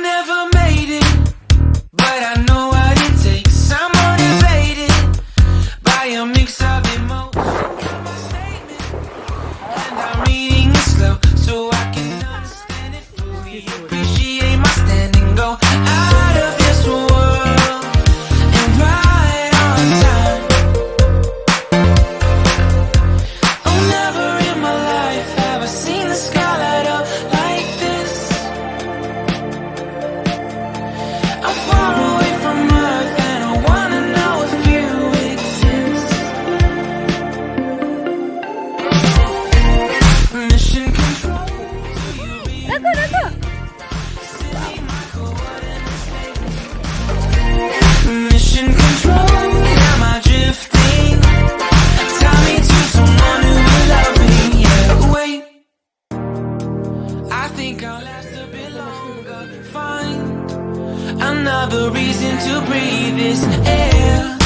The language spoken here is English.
never made it, but I know what it takes. I'm motivated by a mix of emotion. Got my statement, and I'm reading it slow so I can understand it fully. Appreciate my standing, go out of this world and right on time. Oh, never in my life have I seen the sky light up like this. I'm far away from Earth and I wanna know if you exist. Mission control, do you really see my coordinates lately? Mission control, am I drifting? Tie me to someone who will love me. Yeah, wait, I think I'll last a bit longer. Find another reason to breathe this air.